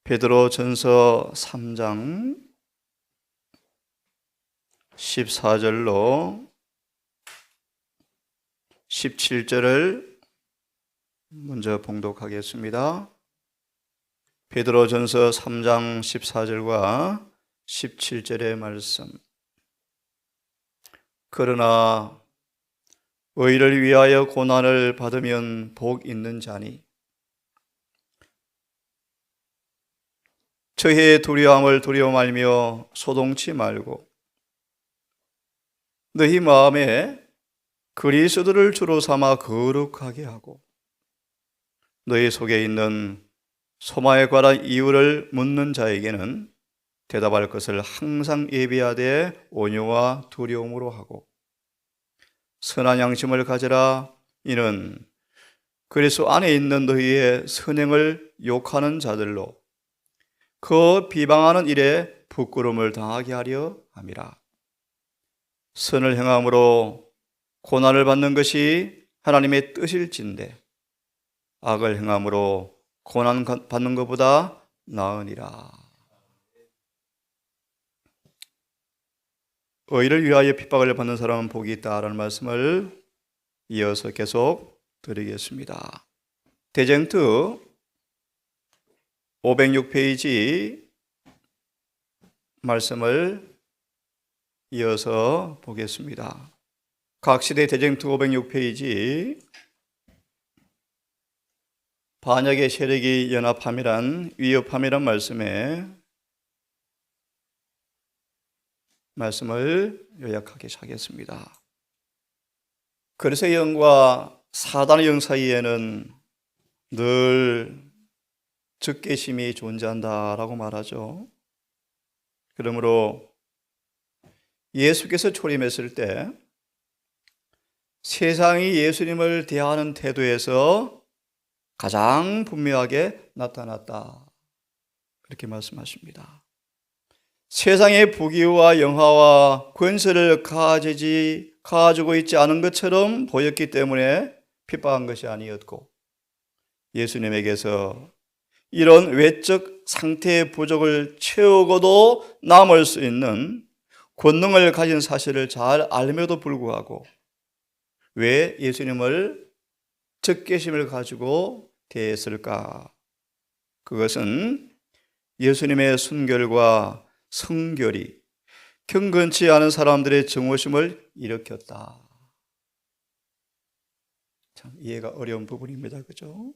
베드로전서 3장 14절로 17절을 먼저 봉독하겠습니다. 베드로전서 3장 14절과 17절의 말씀. 그러나 의를 위하여 고난을 받으면 복 있는 자니 저희의 두려움을 두려워 말며 소동치 말고 너희 마음에 그리스도를 주로 삼아 거룩하게 하고 너희 속에 있는 소망에 관한 이유를 묻는 자에게는 대답할 것을 항상 예비하되 온유와 두려움으로 하고 선한 양심을 가져라. 이는 그리스도 안에 있는 너희의 선행을 욕하는 자들로 그 비방하는 일에 부끄러움을 당하게 하려 함이라. 선을 행함으로 고난을 받는 것이 하나님의 뜻일진데 악을 행함으로 고난 받는 것보다 나으니라. 의를 위하여 핍박을 받는 사람은 복이 있다라는 말씀을 이어서 계속 드리겠습니다. 대쟁투 506페이지 말씀을 이어서 보겠습니다. 각시대 대쟁투 506페이지 반역의 세력이 연합함이란 위협함이란 말씀을 요약하게 하겠습니다. 그리스도의 영과 사단의 영 사이에는 늘 적개심이 존재한다라고 말하죠. 그러므로 예수께서 초림했을 때 세상이 예수님을 대하는 태도에서 가장 분명하게 나타났다. 그렇게 말씀하십니다. 세상의 부귀와 영화와 권세를 가지고 있지 않은 것처럼 보였기 때문에 핍박한 것이 아니었고 예수님에게서 이런 외적 상태의 부족을 채우고도 남을 수 있는 권능을 가진 사실을 잘 알면도 불구하고 왜 예수님을 적개심을 가지고 대했을까? 그것은 예수님의 순결과 성결이 경건치 않은 사람들의 증오심을 일으켰다. 참 이해가 어려운 부분입니다. 그죠?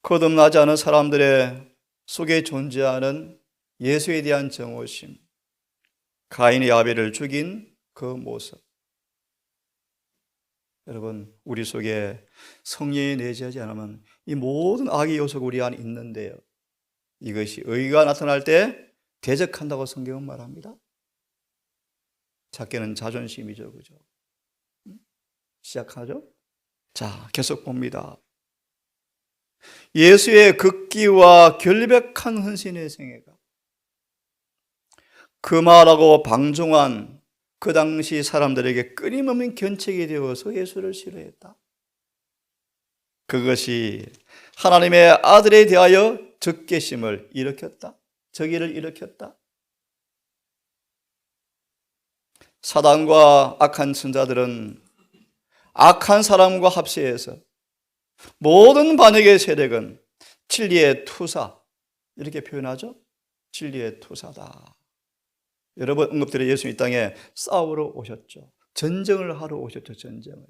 거듭나지 않은 사람들의 속에 존재하는 예수에 대한 증오심, 가인이 아벨을 죽인 그 모습. 여러분, 우리 속에 성령이 내재하지 않으면 이 모든 악의 요소가 우리 안에 있는데요. 이것이 의가 나타날 때 대적한다고 성경은 말합니다. 작게는 자존심이죠. 그죠? 시작하죠? 자, 계속 봅니다. 예수의 극기와 결백한 헌신의 생애가 금하라고 방종한 그 당시 사람들에게 끊임없는 견책이 되어서 예수를 싫어했다. 그것이 하나님의 아들에 대하여 적개심을 일으켰다. 적의를 일으켰다. 사단과 악한 천자들은 악한 사람과 합세해서 모든 반역의 세력은 진리의 투사, 이렇게 표현하죠. 진리의 투사다. 여러 번 언급드린 예수님 이 땅에 싸우러 오셨죠. 전쟁을 하러 오셨죠. 전쟁을요.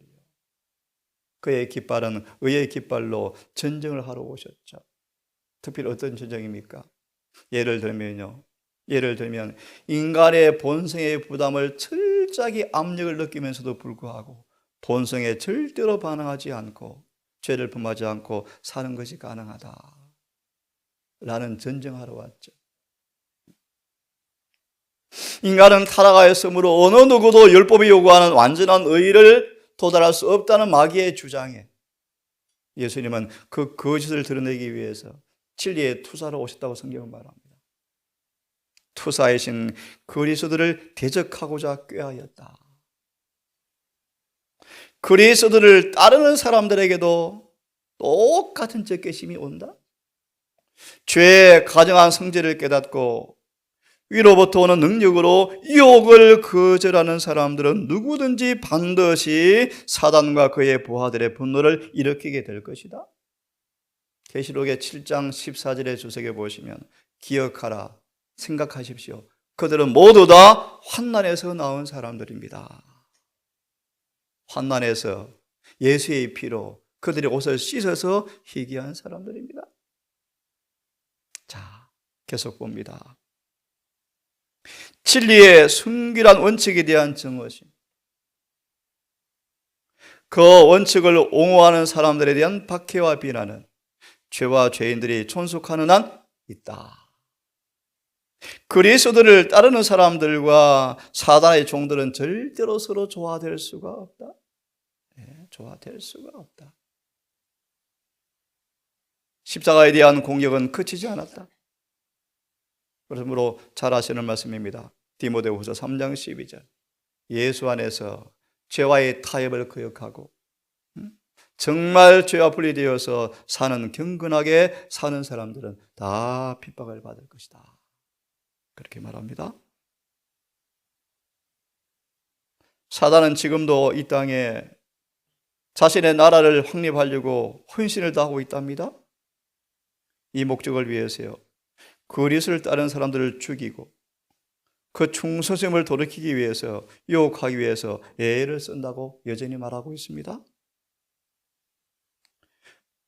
그의 깃발은 의의 깃발로 전쟁을 하러 오셨죠. 특별히 어떤 전쟁입니까? 예를 들면 인간의 본성의 부담을 철저하게 압력을 느끼면서도 불구하고 본성에 절대로 반응하지 않고 죄를 범하지 않고 사는 것이 가능하다 라는 전쟁하러 왔죠. 인간은 타락하였으므로 어느 누구도 율법이 요구하는 완전한 의를 도달할 수 없다는 마귀의 주장에 예수님은 그 거짓을 드러내기 위해서 진리의 투사로 오셨다고 성경은 말합니다. 투사이신 그리스도를 대적하고자 꾀하였다. 그리스도를 따르는 사람들에게도 똑같은 적개심이 온다? 죄의 가증한 성질을 깨닫고 위로부터 오는 능력으로 유혹을 거절하는 사람들은 누구든지 반드시 사단과 그의 부하들의 분노를 일으키게 될 것이다. 계시록의 7장 14절의 주석에 보시면 기억하라, 생각하십시오. 그들은 모두 다 환난에서 나온 사람들입니다. 환난에서 예수의 피로 그들의 옷을 씻어서 희귀한 사람들입니다. 자, 계속 봅니다. 진리의 순결한 원칙에 대한 증오심. 그 원칙을 옹호하는 사람들에 대한 박해와 비난은 죄와 죄인들이 존속하는 한 있다. 그리스도를 따르는 사람들과 사단의 종들은 절대로 서로 조화될 수가 없다. 조화될 수가 없다. 십자가에 대한 공격은 그치지 않았다. 그러므로 잘 아시는 말씀입니다. 디모데후서 3장 12절. 예수 안에서 죄와의 타협을 거역하고 정말 죄와 분리되어서 사는 경건하게 사는 사람들은 다 핍박을 받을 것이다. 그렇게 말합니다. 사단은 지금도 이 땅에 자신의 나라를 확립하려고 헌신을 다하고 있답니다. 이 목적을 위해서요. 그리스도를 따르는 사람들을 죽이고 그 충성심을 돌이키기 위해서, 유혹하기 위해서 애를 쓴다고 여전히 말하고 있습니다.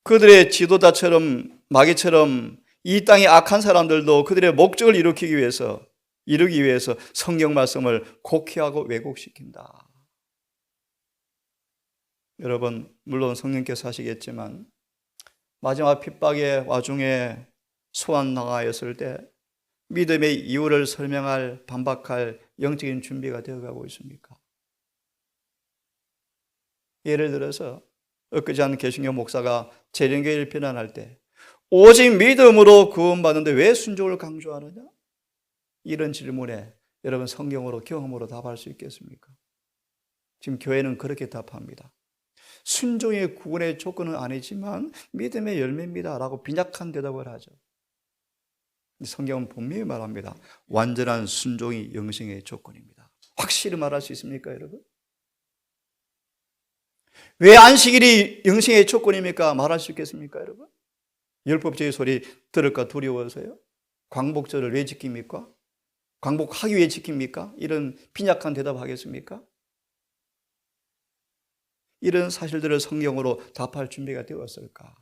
그들의 지도자처럼, 마귀처럼 이 땅의 악한 사람들도 그들의 목적을 이루기 위해서 성경 말씀을 곡해하고 왜곡시킨다. 여러분, 물론 성령께서 하시겠지만 마지막 핍박의 와중에 소환당하였을 때 믿음의 이유를 설명할, 반박할 영적인 준비가 되어가고 있습니까? 예를 들어서 엊그제 개신교 목사가 재림교회를 비난할 때 오직 믿음으로 구원받는데 왜 순종을 강조하느냐? 이런 질문에 여러분 성경으로, 경험으로 답할 수 있겠습니까? 지금 교회는 그렇게 답합니다. 순종의 구원의 조건은 아니지만 믿음의 열매입니다 라고 빈약한 대답을 하죠. 성경은 분명히 말합니다. 완전한 순종이 영생의 조건입니다. 확실히 말할 수 있습니까, 여러분? 왜 안식일이 영생의 조건입니까? 말할 수 있겠습니까, 여러분? 율법주의 소리 들을까 두려워서요? 광복절을 왜 지킵니까? 광복하기 위해 지킵니까? 이런 빈약한 대답하겠습니까? 이런 사실들을 성경으로 답할 준비가 되었을까?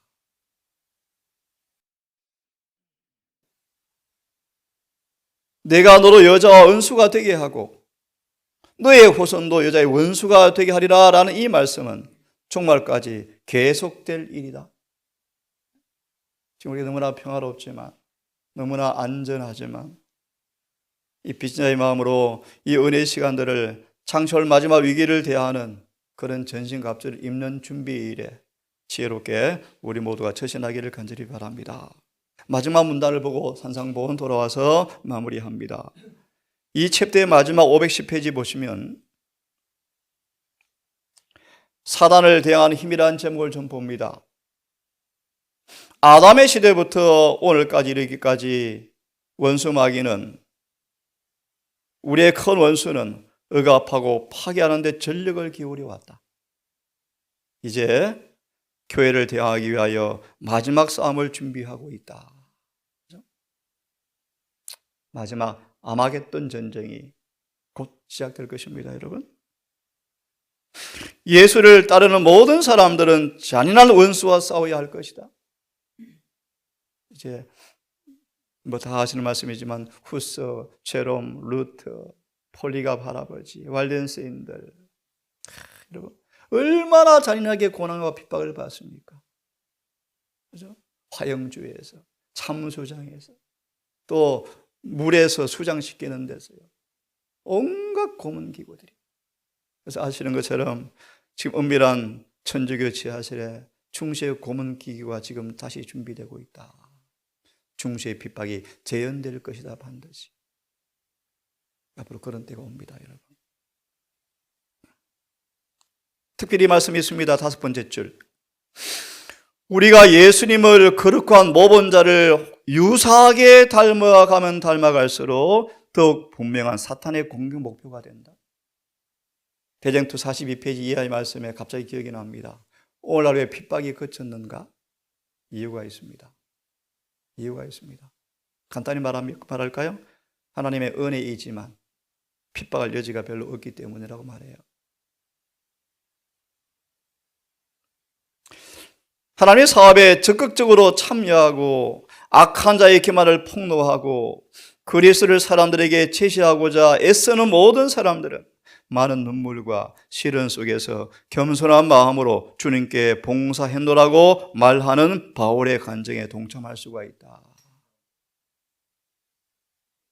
내가 너로 여자와 원수가 되게 하고 너의 후손도 여자의 원수가 되게 하리라 라는 이 말씀은 종말까지 계속될 일이다. 지금 우리가 너무나 평화롭지만, 너무나 안전하지만 이 비전자의 마음으로 이 은혜의 시간들을 창설 마지막 위기를 대하는 그런 전신갑주를 입는 준비일에 지혜롭게 우리 모두가 처신하기를 간절히 바랍니다. 마지막 문단을 보고 산상보원 돌아와서 마무리합니다. 이 챕터의 마지막 510페이지 보시면 사단을 대항하는 힘이라는 제목을 좀 봅니다. 아담의 시대부터 오늘까지 이르기까지 원수 마귀는, 우리의 큰 원수는 억압하고 파괴하는 데 전력을 기울여 왔다. 이제 교회를 대항하기 위하여 마지막 싸움을 준비하고 있다. 마지막 아마겟돈 전쟁이 곧 시작될 것입니다, 여러분. 예수를 따르는 모든 사람들은 잔인한 원수와 싸워야 할 것이다. 이제 뭐 다 아시는 말씀이지만 후서, 제롬, 루터, 폴리갑 할아버지, 왈덴스인들, 여러분 얼마나 잔인하게 고난과 핍박을 받습니까? 그죠? 화영주에서, 참수장에서, 또 물에서 수장시키는 데서요. 온갖 고문기구들이. 그래서 아시는 것처럼 지금 은밀한 천주교 지하실에 중세의 고문기구가 지금 다시 준비되고 있다. 중세의 핍박이 재현될 것이다, 반드시. 앞으로 그런 때가 옵니다, 여러분. 특별히 말씀이 있습니다. 5번째 줄. 우리가 예수님을 거룩한 모범자를 유사하게 닮아가면 닮아갈수록 더욱 분명한 사탄의 공격 목표가 된다. 대쟁투 42페이지 이하의 말씀에 갑자기 기억이 납니다. 오늘날 왜 핍박이 그쳤는가? 이유가 있습니다. 이유가 있습니다. 간단히 말할까요? 하나님의 은혜이지만 핍박할 여지가 별로 없기 때문이라고 말해요. 하나님의 사업에 적극적으로 참여하고 악한 자의 기만을 폭로하고 그리스도를 사람들에게 제시하고자 애쓰는 모든 사람들은 많은 눈물과 시련 속에서 겸손한 마음으로 주님께 봉사했노라고 말하는 바울의 간증에 동참할 수가 있다.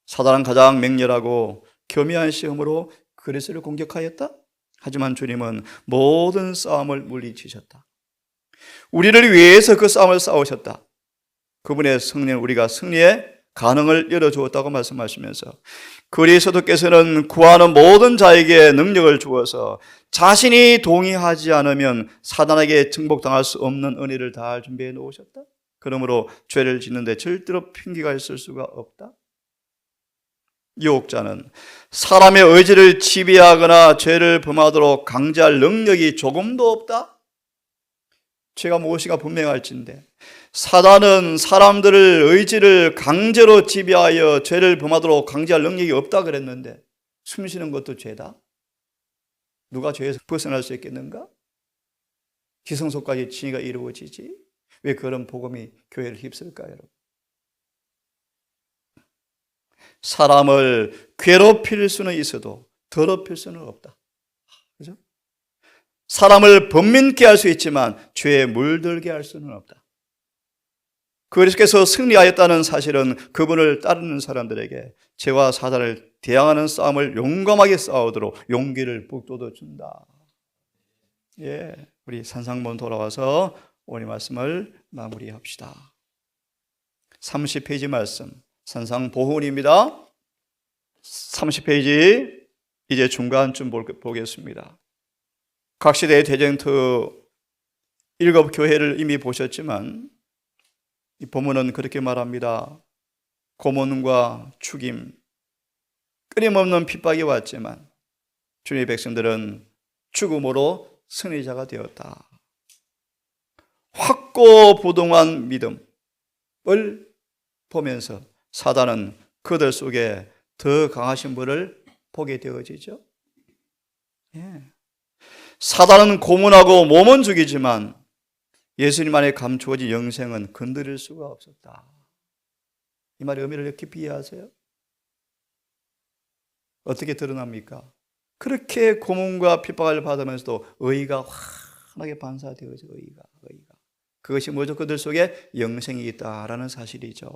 사단은 가장 맹렬하고 교묘한 시험으로 그리스도를 공격하였다. 하지만 주님은 모든 싸움을 물리치셨다. 우리를 위해서 그 싸움을 싸우셨다. 그분의 승리는 우리가 승리의 가능을 열어주었다고 말씀하시면서 그리스도께서는 구하는 모든 자에게 능력을 주어서 자신이 동의하지 않으면 사단에게 정복당할 수 없는 은혜를 다 준비해 놓으셨다. 그러므로 죄를 짓는데 절대로 핑계가 있을 수가 없다. 유혹자는 사람의 의지를 지배하거나 죄를 범하도록 강제할 능력이 조금도 없다. 죄가 무엇인가 분명할진데 사단은 사람들의 의지를 강제로 지배하여 죄를 범하도록 강제할 능력이 없다 그랬는데 숨쉬는 것도 죄다? 누가 죄에서 벗어날 수 있겠는가? 기성소까지 칭의가 이루어지지? 왜 그런 복음이 교회를 휩쓸까요, 여러분? 사람을 괴롭힐 수는 있어도 더럽힐 수는 없다. 그죠? 사람을 번민케 할 수 있지만 죄에 물들게 할 수는 없다. 그리스도께서 승리하였다는 사실은 그분을 따르는 사람들에게 죄와 사단을 대항하는 싸움을 용감하게 싸우도록 용기를 북돋워 준다. 예, 우리 산상본 돌아와서 오늘 말씀을 마무리합시다. 30페이지 말씀, 산상보훈입니다. 30페이지 이제 중간쯤 보겠습니다. 각 시대의 대쟁투 7교회를 이미 보셨지만 이 본문은 그렇게 말합니다. 고문과 죽임, 끊임없는 핍박이 왔지만 주님의 백성들은 죽음으로 승리자가 되었다. 확고부동한 믿음을 보면서 사단은 그들 속에 더 강하신 분을 보게 되어지죠. 예. 사단은 고문하고 몸은 죽이지만 예수님 안에 감추어진 영생은 건드릴 수가 없었다. 이 말의 의미를 깊이 이해하세요? 어떻게 드러납니까? 그렇게 고문과 핍박을 받으면서도 의가 환하게 반사되어져. 의가. 그것이 뭐죠? 그들 속에 영생이 있다라는 사실이죠.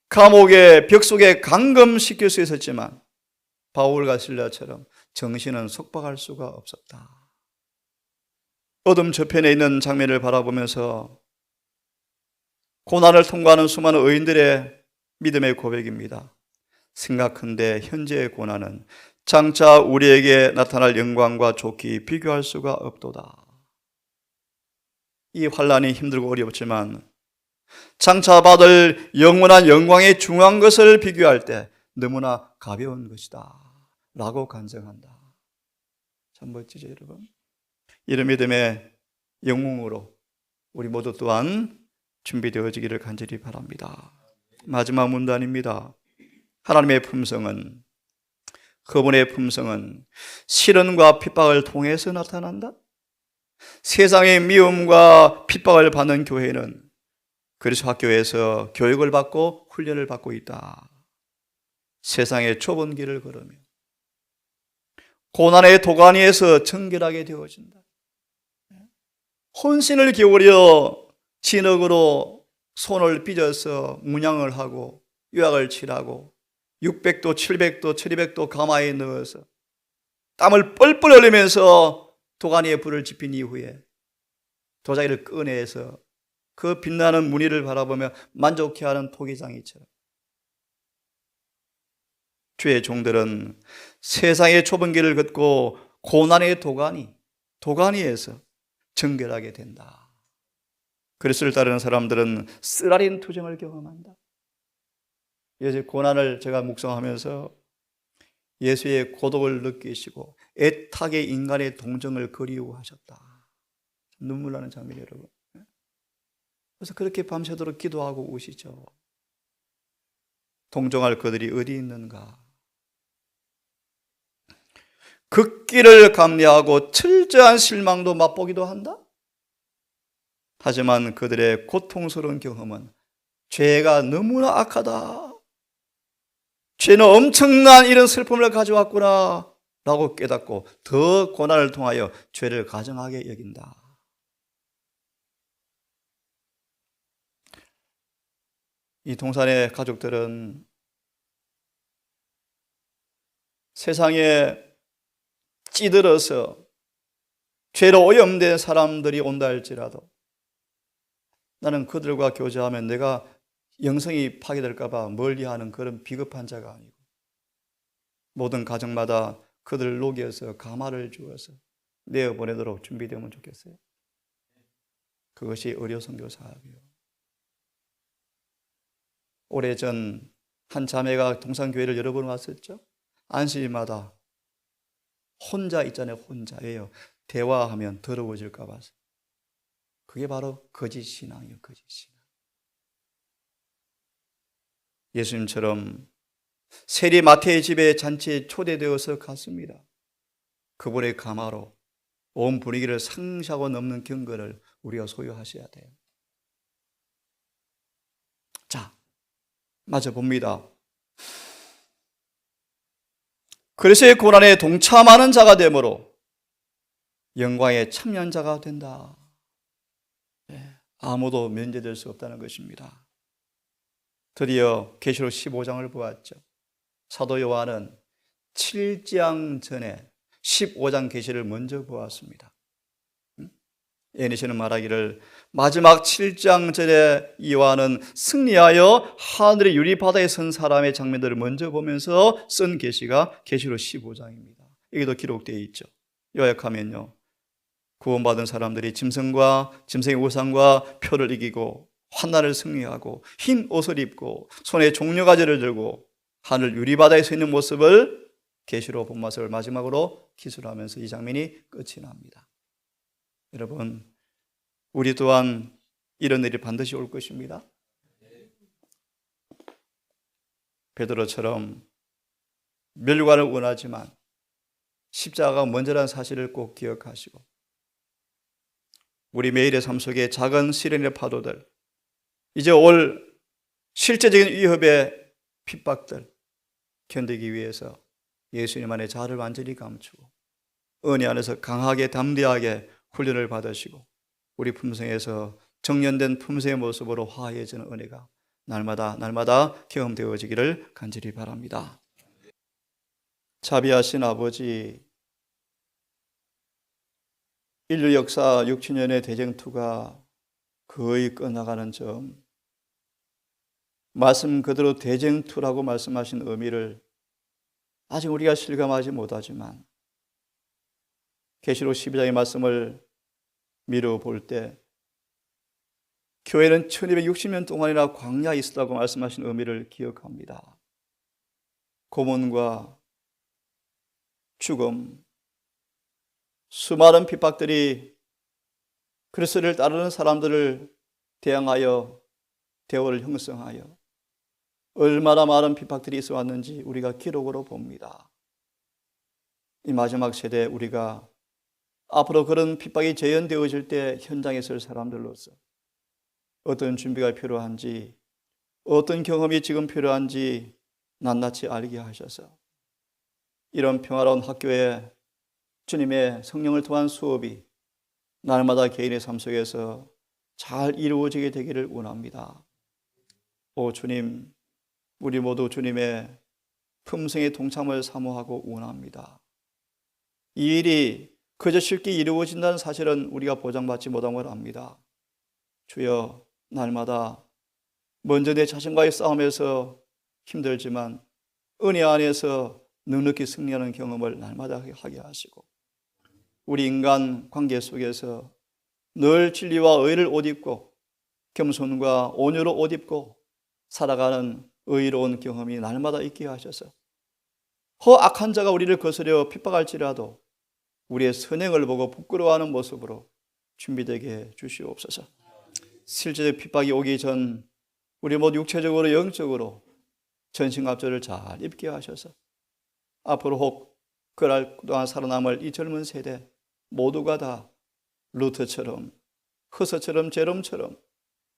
감옥의 벽 속에 감금시킬 수 있었지만 바울과 실라처럼 정신은 속박할 수가 없었다. 어둠 저편에 있는 장면을 바라보면서 고난을 통과하는 수많은 의인들의 믿음의 고백입니다. 생각한데 현재의 고난은 장차 우리에게 나타날 영광과 좋게 비교할 수가 없도다. 이 환난이 힘들고 어렵지만 장차 받을 영원한 영광에 중요한 것을 비교할 때 너무나 가벼운 것이다 라고 간증한다. 참 멋지죠, 여러분? 이런 믿음의 영웅으로 우리 모두 또한 준비되어지기를 간절히 바랍니다. 마지막 문단입니다. 하나님의 품성은, 그분의 품성은 시련과 핍박을 통해서 나타난다. 세상의 미움과 핍박을 받는 교회는 그리스도 학교에서 교육을 받고 훈련을 받고 있다. 세상의 좁은 길을 걸으며 고난의 도가니에서 정결하게 되어진다. 혼신을 기울여 진흙으로 손을 빚어서 문양을 하고 유약을 칠하고 600도, 700도, 1200도 가마에 넣어서 땀을 뻘뻘 흘리면서 도가니에 불을 지핀 이후에 도자기를 꺼내서 그 빛나는 무늬를 바라보며 만족해하는 토기장이처럼 주의 종들은 세상의 좁은 길을 걷고 고난의 도가니에서 정결하게 된다. 그리스도를 따르는 사람들은 쓰라린 투정을 경험한다. 예수의 고난을 제가 묵상하면서 예수의 고독을 느끼시고 애타게 인간의 동정을 그리워하셨다. 눈물 나는 장면이 여러분. 그래서 그렇게 밤새도록 기도하고 우시죠. 동정할 그들이 어디 있는가? 극기를 감내하고 철저한 실망도 맛보기도 한다. 하지만 그들의 고통스러운 경험은 죄가 너무나 악하다, 죄는 엄청난 이런 슬픔을 가져왔구나 라고 깨닫고 더 고난을 통하여 죄를 가정하게 여긴다. 이 동산의 가족들은 세상에 찌들어서 죄로 오염된 사람들이 온다 할지라도 나는 그들과 교제하면 내가 영성이 파괴될까 봐 멀리하는 그런 비겁한 자가 아니고 모든 가정마다 그들을 녹여서 가마를 주어서 내어보내도록 준비되면 좋겠어요. 그것이 의료 선교 사역이에요. 오래전 한 자매가 동산교회를 여러 번 왔었죠. 안식일마다 혼자 있잖아요. 혼자예요. 대화하면 더러워질까 봐서. 그게 바로 거짓 신앙이에요. 거짓 신앙. 예수님처럼 세리 마태의 집에 잔치에 초대되어서 갔습니다. 그분의 가마로 온 분위기를 상시하고 넘는 경건을 우리가 소유하셔야 돼요. 자, 맞아 봅니다. 그리스도의 고난에 동참하는 자가 되므로 영광의 참여자가 된다. 아무도 면제될 수 없다는 것입니다. 드디어 계시록 15장을 보았죠. 사도 요한은 7장 전에 15장 계시를 먼저 보았습니다. 에니시는 말하기를 마지막 7장 전에 요한은 승리하여 하늘의 유리바다에 선 사람의 장면들을 먼저 보면서 쓴 계시가 계시록 15장입니다. 여기도 기록되어 있죠. 요약하면요, 구원받은 사람들이 짐승과 짐승의 우상과 표를 이기고 환난을 승리하고 흰 옷을 입고 손에 종려가지를 들고 하늘 유리바다에 서 있는 모습을 계시록 본 모습을 마지막으로 기술하면서 이 장면이 끝이 납니다. 여러분, 우리 또한 이런 일이 반드시 올 것입니다. 베드로처럼 멸관을 원하지만 십자가가 먼저라는 사실을 꼭 기억하시고 우리 매일의 삶 속에 작은 시련의 파도들, 이제 올 실제적인 위협의 핍박들 견디기 위해서 예수님 안에 자아를 완전히 감추고 은혜 안에서 강하게 담대하게 훈련을 받으시고 우리 품성에서 정련된 품성의 모습으로 화해지는 은혜가 날마다 경험되어지기를 간절히 바랍니다. 자비하신 아버지, 인류 역사 6, 7년의 대쟁투가 거의 끝나가는 점, 말씀 그대로 대쟁투라고 말씀하신 의미를 아직 우리가 실감하지 못하지만 계시록 12장의 말씀을 미루어 볼 때 교회는 1260년 동안이나 광야에 있었다고 말씀하신 의미를 기억합니다. 고문과 죽음, 수많은 핍박들이 그리스도를 따르는 사람들을 대항하여 대오를 형성하여 얼마나 많은 핍박들이 있어 왔는지 우리가 기록으로 봅니다. 이 마지막 세대에 우리가 앞으로 그런 핍박이 재현되어질 때 현장에 설 사람들로서 어떤 준비가 필요한지, 어떤 경험이 지금 필요한지 낱낱이 알게 하셔서 이런 평화로운 학교에 주님의 성령을 통한 수업이 날마다 개인의 삶 속에서 잘 이루어지게 되기를 원합니다. 오 주님, 우리 모두 주님의 품성의 동참을 사모하고 원합니다. 이 일이 그저 쉽게 이루어진다는 사실은 우리가 보장받지 못함을 압니다. 주여, 날마다 먼저 내 자신과의 싸움에서 힘들지만 은혜 안에서 넉넉히 승리하는 경험을 날마다 하게 하시고 우리 인간 관계 속에서 늘 진리와 의를 옷 입고 겸손과 온유로 옷 입고 살아가는 의로운 경험이 날마다 있게 하셔서 악한 자가 우리를 거스려 핍박할지라도 우리의 선행을 보고 부끄러워하는 모습으로 준비되게 해 주시옵소서. 실제적 핍박이 오기 전 우리 모두 육체적으로 영적으로 전신갑주를 잘 입게 하셔서 앞으로 혹 그날 동안 살아남을 이 젊은 세대 모두가 다 루트처럼 허서처럼 제롬처럼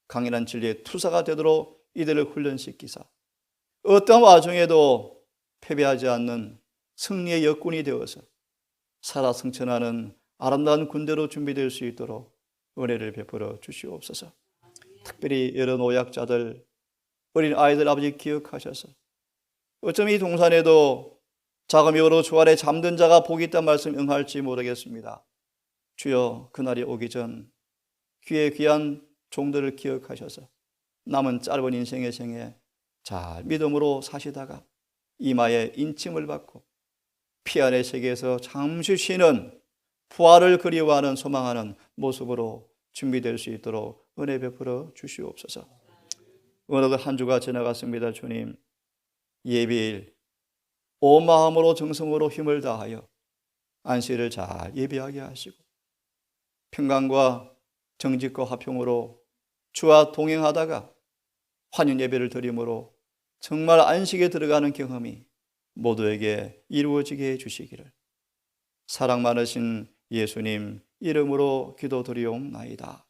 강인한 진리의 투사가 되도록 이들을 훈련시키사 어떠한 와중에도 패배하지 않는 승리의 역군이 되어서 살아 승천하는 아름다운 군대로 준비될 수 있도록 은혜를 베풀어 주시옵소서. 특별히 이런 노약자들, 어린 아이들 아버지 기억하셔서 어쩌면 이 동산에도 자금이 얼어 주 아래 잠든 자가 복이 있단 말씀 응할지 모르겠습니다. 주여, 그날이 오기 전 귀한 종들을 기억하셔서 남은 짧은 인생의 생에 잘 믿음으로 사시다가 이마에 인침을 받고 피안의 세계에서 잠시 쉬는 부활을 그리워하는 소망하는 모습으로 준비될 수 있도록 은혜 베풀어 주시옵소서. 오늘도 한 주가 지나갔습니다. 주님, 예비일 온 마음으로 정성으로 힘을 다하여 안식일을 잘 예비하게 하시고 평강과 정직과 화평으로 주와 동행하다가 환영 예배를 드림으로 정말 안식에 들어가는 경험이 모두에게 이루어지게 해주시기를 사랑 많으신 예수님 이름으로 기도드리옵나이다.